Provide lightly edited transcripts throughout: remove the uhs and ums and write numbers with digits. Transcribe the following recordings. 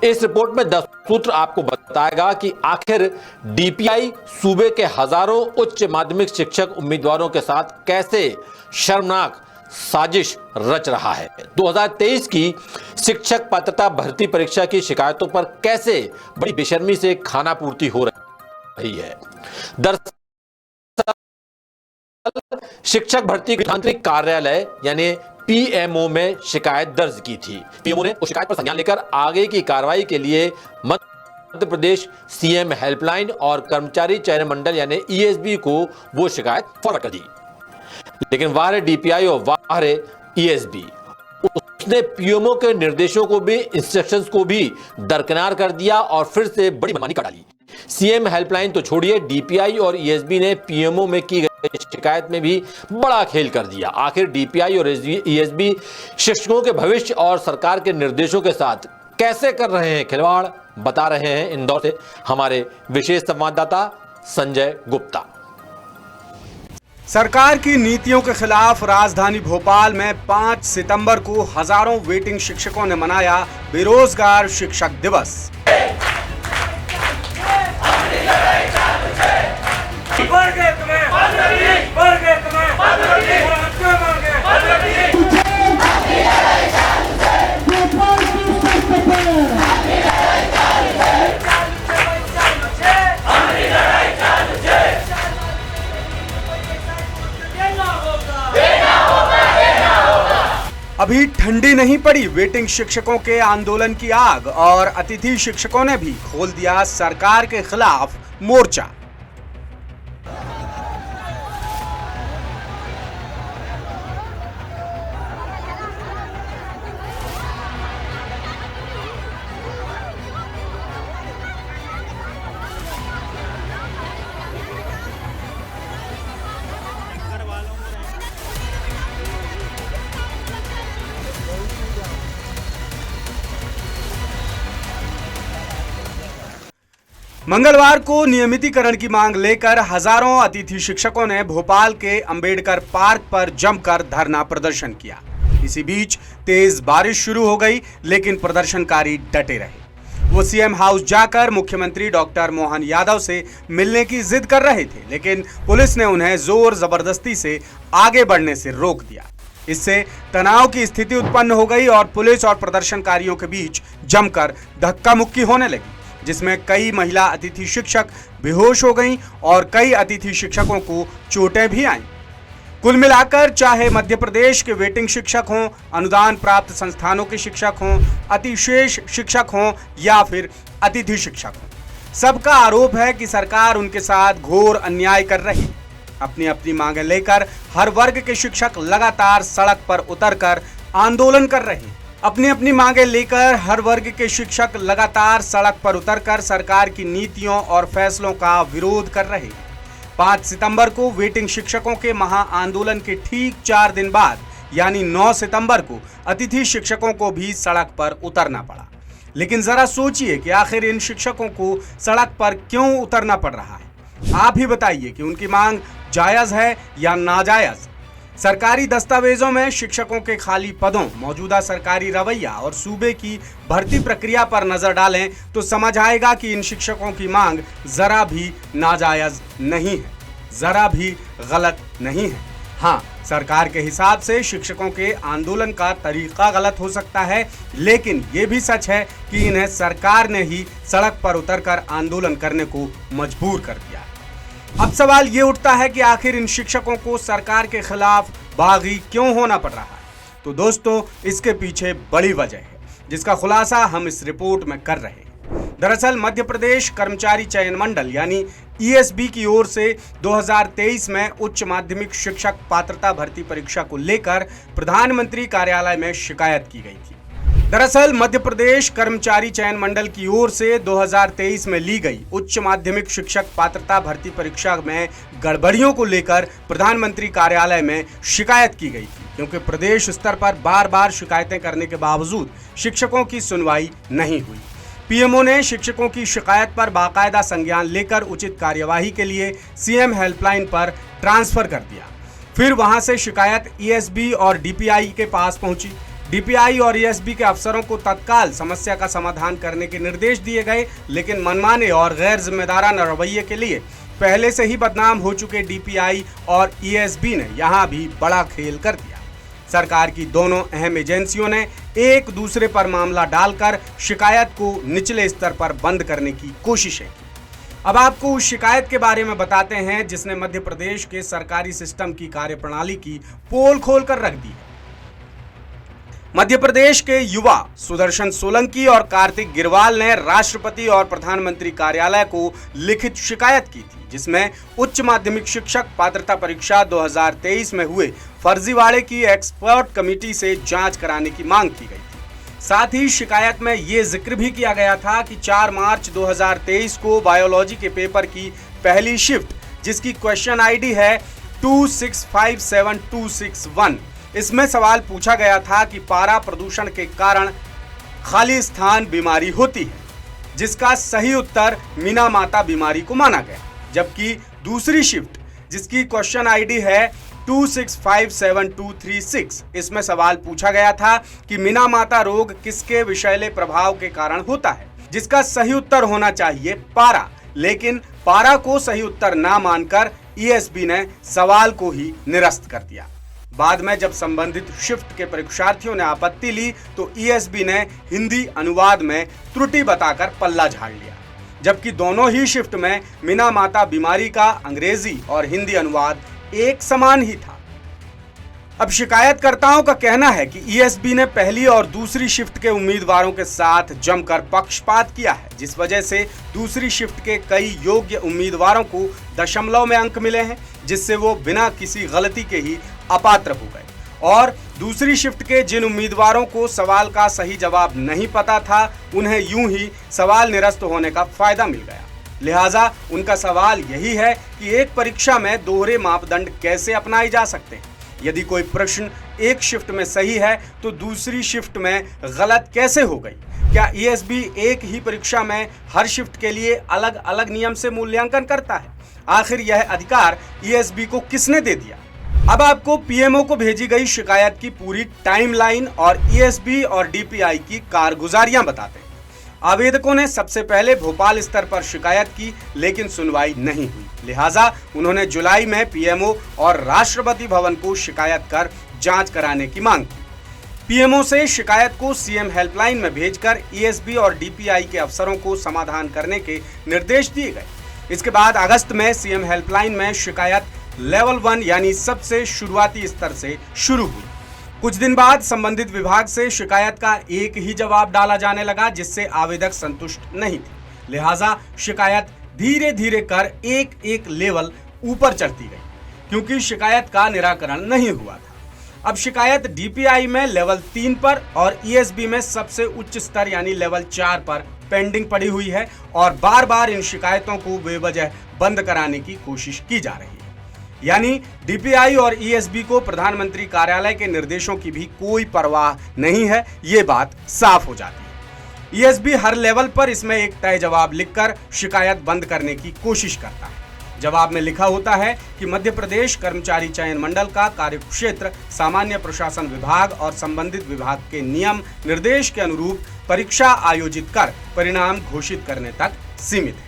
इस रिपोर्ट में 10 सूत्र आपको बताएगा कि आखिर डीपीआई सूबे के हजारों उच्च माध्यमिक शिक्षक उम्मीदवारों के साथ कैसे शर्मनाक साजिश रच रहा है। 2023 की शिक्षक पात्रता भर्ती परीक्षा की शिकायतों पर कैसे बड़ी बेशर्मी से खानापूर्ति हो रही है। दरअसल शिक्षक भर्ती तांत्रिक कार्यालय यानी पीएमओ में शिकायत दर्ज की थी। पीएमओ ने उस शिकायत पर संज्ञान लेकर आगे की कार्रवाई के लिए मध्य प्रदेश सीएम हेल्पलाइन और कर्मचारी चयन मंडल यानी ईएसबी को वो शिकायत फॉरवर्ड कर दी। लेकिन वाह रे डीपीआई और वाह रे ईएसबी, उसने पीएमओ के निर्देशों को भी, इंस्ट्रक्शंस को भी दरकिनार कर दिया और फिर से बड़ी मनमानी कर डाली। सीएम हेल्पलाइन तो छोड़िए, डीपीआई और ईएसबी ने पीएमओ में की गई शिकायत में भी बड़ा खेल कर दिया। आखिर डीपीआई और ईएसबी शिक्षकों के भविष्य और सरकार के निर्देशों के साथ कैसे कर रहे हैं खिलवाड़, बता रहे हैं इंदौर से हमारे विशेष संवाददाता संजय गुप्ता। सरकार की नीतियों के खिलाफ राजधानी भोपाल में 5 सितंबर को हजारों वेटिंग शिक्षकों ने मनाया बेरोजगार शिक्षक दिवस। अभी ठंडी नहीं पड़ी वेटिंग शिक्षकों के आंदोलन की आग और अतिथि शिक्षकों ने भी खोल दिया सरकार के खिलाफ मोर्चा। मंगलवार को नियमितीकरण की मांग लेकर हजारों अतिथि शिक्षकों ने भोपाल के अंबेडकर पार्क पर जमकर धरना प्रदर्शन किया। इसी बीच तेज बारिश शुरू हो गई, लेकिन प्रदर्शनकारी डटे रहे। वो सीएम हाउस जाकर मुख्यमंत्री डॉक्टर मोहन यादव से मिलने की जिद कर रहे थे, लेकिन पुलिस ने उन्हें जोर जबरदस्ती से आगे बढ़ने से रोक दिया। इससे तनाव की स्थिति उत्पन्न हो गई और पुलिस और प्रदर्शनकारियों के बीच जमकर धक्का मुक्की होने लगी, जिसमें कई महिला अतिथि शिक्षक बेहोश हो गईं और कई अतिथि शिक्षकों को चोटें भी आईं। कुल मिलाकर चाहे मध्य प्रदेश के वेटिंग शिक्षक हों, अनुदान प्राप्त संस्थानों के शिक्षक हों, अतिशेष शिक्षक हों या फिर अतिथि शिक्षक हों, सबका आरोप है कि सरकार उनके साथ घोर अन्याय कर रही है। अपनी अपनी मांगें लेकर हर वर्ग के शिक्षक लगातार सड़क पर उतरकर आंदोलन कर रहे हैं। अपनी अपनी मांगें लेकर हर वर्ग के शिक्षक लगातार सड़क पर उतरकर सरकार की नीतियों और फैसलों का विरोध कर रहे हैं। 5 सितंबर को वेटिंग शिक्षकों के महा आंदोलन के ठीक 4 दिन बाद यानी 9 सितंबर को अतिथि शिक्षकों को भी सड़क पर उतरना पड़ा। लेकिन जरा सोचिए कि आखिर इन शिक्षकों को सड़क पर क्यों उतरना पड़ रहा है। आप ही बताइए कि उनकी मांग जायज है या नाजायज। सरकारी दस्तावेजों में शिक्षकों के खाली पदों, मौजूदा सरकारी रवैया और सूबे की भर्ती प्रक्रिया पर नजर डालें तो समझ आएगा कि इन शिक्षकों की मांग जरा भी नाजायज नहीं है, जरा भी गलत नहीं है। हाँ, सरकार के हिसाब से शिक्षकों के आंदोलन का तरीका गलत हो सकता है, लेकिन ये भी सच है कि इन्हें सरकार ने ही सड़क पर उतरकर आंदोलन करने को मजबूर कर दिया। अब सवाल ये उठता है कि आखिर इन शिक्षकों को सरकार के खिलाफ बागी क्यों होना पड़ रहा है। तो दोस्तों, इसके पीछे बड़ी वजह है, जिसका खुलासा हम इस रिपोर्ट में कर रहे हैं। दरअसल मध्य प्रदेश कर्मचारी चयन मंडल यानी ईएसबी की ओर से 2023 में उच्च माध्यमिक शिक्षक पात्रता भर्ती परीक्षा को लेकर प्रधानमंत्री कार्यालय में शिकायत की गई थी। दरअसल मध्य प्रदेश कर्मचारी चयन मंडल की ओर से 2023 में ली गई उच्च माध्यमिक शिक्षक पात्रता भर्ती परीक्षा में गड़बड़ियों को लेकर प्रधानमंत्री कार्यालय में शिकायत की गई थी, क्योंकि प्रदेश स्तर पर बार बार शिकायतें करने के बावजूद शिक्षकों की सुनवाई नहीं हुई। पीएमओ ने शिक्षकों की शिकायत पर बाकायदा संज्ञान लेकर उचित कार्यवाही के लिए सीएम हेल्पलाइन पर ट्रांसफर कर दिया। फिर वहां से शिकायत ईएसबी और डीपीआई के पास पहुंची। डीपीआई और ईएसबी के अफसरों को तत्काल समस्या का समाधान करने के निर्देश दिए गए, लेकिन मनमाने और गैर जिम्मेदाराना रवैये के लिए पहले से ही बदनाम हो चुके डीपीआई और ईएसबी ने यहां भी बड़ा खेल कर दिया। सरकार की दोनों अहम एजेंसियों ने एक दूसरे पर मामला डालकर शिकायत को निचले स्तर पर बंद करने की कोशिशें की। अब आपको उस शिकायत के बारे में बताते हैं जिसने मध्य प्रदेश के सरकारी सिस्टम की कार्यप्रणाली की पोल खोलकर रख दी है। मध्य प्रदेश के युवा सुदर्शन सोलंकी और कार्तिक गिरवाल ने राष्ट्रपति और प्रधानमंत्री कार्यालय को लिखित शिकायत की थी, जिसमें उच्च माध्यमिक शिक्षक पात्रता परीक्षा 2023 में हुए फर्जीवाड़े की एक्सपर्ट कमेटी से जांच कराने की मांग की गई थी। साथ ही शिकायत में ये जिक्र भी किया गया था कि 4 मार्च 2023 को बायोलॉजी के पेपर की पहली शिफ्ट, जिसकी क्वेश्चन आईडी है 2657261, इसमें सवाल पूछा गया था कि पारा प्रदूषण के कारण खाली स्थान बीमारी होती है, जिसका सही उत्तर मीना माता बीमारी को माना गया। जबकि दूसरी शिफ्ट, जिसकी क्वेश्चन आईडी है 2657236, इसमें सवाल पूछा गया था कि मीना माता रोग किसके विषैले प्रभाव के कारण होता है, जिसका सही उत्तर होना चाहिए पारा। लेकिन पारा को सही उत्तर ना मानकर ईएसबी ने सवाल को ही निरस्त कर दिया। बाद में जब संबंधित शिफ्ट के परीक्षार्थियों ने आपत्ति ली तो ईएसबी ने हिंदी अनुवाद में त्रुटि बताकर पल्ला झाड़ लिया, जबकि दोनों ही शिफ्ट में मीना माता बीमारी का अंग्रेजी और हिंदी अनुवाद एक समान ही था। अब शिकायतकर्ताओं का कहना है कि ईएसबी ने पहली और दूसरी शिफ्ट के उम्मीदवारों के साथ जमकर पक्षपात किया है, जिस वजह से दूसरी शिफ्ट के कई योग्य उम्मीदवारों को दशमलव में अंक मिले हैं, जिससे वो बिना किसी गलती के ही अपात्र हो गए। और दूसरी शिफ्ट के जिन उम्मीदवारों को सवाल का सही जवाब नहीं पता था, उन्हें यूं ही सवाल निरस्त होने का फायदा मिल गया। लिहाजा उनका सवाल यही है कि एक परीक्षा में दोहरे मापदंड कैसे अपनाए जा सकते हैं। यदि कोई प्रश्न एक शिफ्ट में सही है तो दूसरी शिफ्ट में गलत कैसे हो गई? क्या ईएसबी एक ही परीक्षा में हर शिफ्ट के लिए अलग अलग नियम से मूल्यांकन करता है? आखिर यह अधिकार ईएसबी को किसने दे दिया? अब आपको पीएमओ को भेजी गई शिकायत की पूरी टाइमलाइन और ईएसबी और डीपीआई की कारगुजारियां बताते हैं। आवेदकों ने सबसे पहले भोपाल स्तर पर शिकायत की, लेकिन सुनवाई नहीं हुई। लिहाजा उन्होंने जुलाई में पीएमओ और राष्ट्रपति भवन को शिकायत कर जांच कराने की मांग की। पीएमओ से शिकायत को सीएम हेल्पलाइन में भेजकर ईएसबी और डीपीआई के अफसरों को समाधान करने के निर्देश दिए गए। इसके बाद अगस्त में सीएम हेल्पलाइन में शिकायत लेवल 1 यानी सबसे शुरुआती स्तर से शुरू हुई। कुछ दिन बाद संबंधित विभाग से शिकायत का एक ही जवाब डाला जाने लगा, जिससे आवेदक संतुष्ट नहीं थे। लिहाजा शिकायत धीरे धीरे कर एक एक लेवल ऊपर चढ़ती गई, क्योंकि शिकायत का निराकरण नहीं हुआ था। अब शिकायत डीपीआई में लेवल 3 पर और ईएसबी में सबसे उच्च स्तर यानी लेवल 4 पर पेंडिंग पड़ी हुई है और बार बार इन शिकायतों को बेवजह बंद कराने की कोशिश की जा रही है। यानी डीपीआई और ईएसबी को प्रधानमंत्री कार्यालय के निर्देशों की भी कोई परवाह नहीं है, ये बात साफ हो जाती है। ईएसबी हर लेवल पर इसमें एक तय जवाब लिखकर शिकायत बंद करने की कोशिश करता है। जवाब में लिखा होता है कि मध्य प्रदेश कर्मचारी चयन मंडल का कार्यक्षेत्र सामान्य प्रशासन विभाग और संबंधित विभाग के नियम निर्देश के अनुरूप परीक्षा आयोजित कर परिणाम घोषित करने तक सीमित है।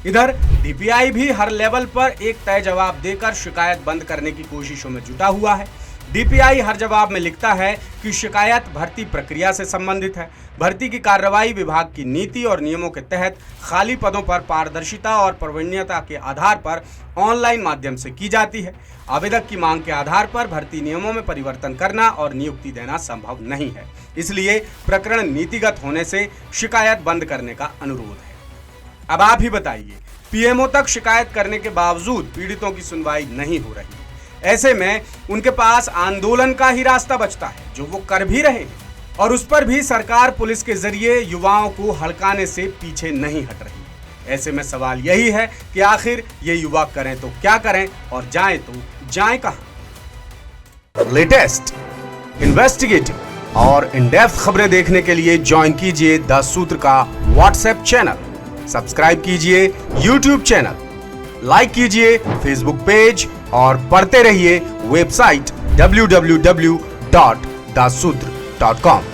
इधर डीपीआई भी हर लेवल पर एक तय जवाब देकर शिकायत बंद करने की कोशिशों में जुटा हुआ है। डीपीआई हर जवाब में लिखता है कि शिकायत भर्ती प्रक्रिया से संबंधित है। भर्ती की कार्रवाई विभाग की नीति और नियमों के तहत खाली पदों पर पारदर्शिता और प्रवीणता के आधार पर ऑनलाइन माध्यम से की जाती है। आवेदक की मांग के आधार पर भर्ती नियमों में परिवर्तन करना और नियुक्ति देना संभव नहीं है, इसलिए प्रकरण नीतिगत होने से शिकायत बंद करने का अनुरोध है। अब आप ही बताइए, पीएमओ तक शिकायत करने के बावजूद पीड़ितों की सुनवाई नहीं हो रही है। ऐसे में उनके पास आंदोलन का ही रास्ता बचता है, जो वो कर भी रहे हैं, और उस पर भी सरकार पुलिस के जरिए युवाओं को हड़काने से पीछे नहीं हट रही है। ऐसे में सवाल यही है कि आखिर ये युवा करें तो क्या करें और जाएं तो जाएं कहां? लेटेस्ट, इन्वेस्टिगेटिव और इन डेप्थ खबरें देखने के लिए ज्वाइन कीजिए द सूत्र का व्हाट्सएप चैनल, सब्सक्राइब कीजिए यूट्यूब चैनल, लाइक कीजिए फेसबुक पेज और पढ़ते रहिए वेबसाइट www.dasudra.com। www.ncb.gov.in/news.com।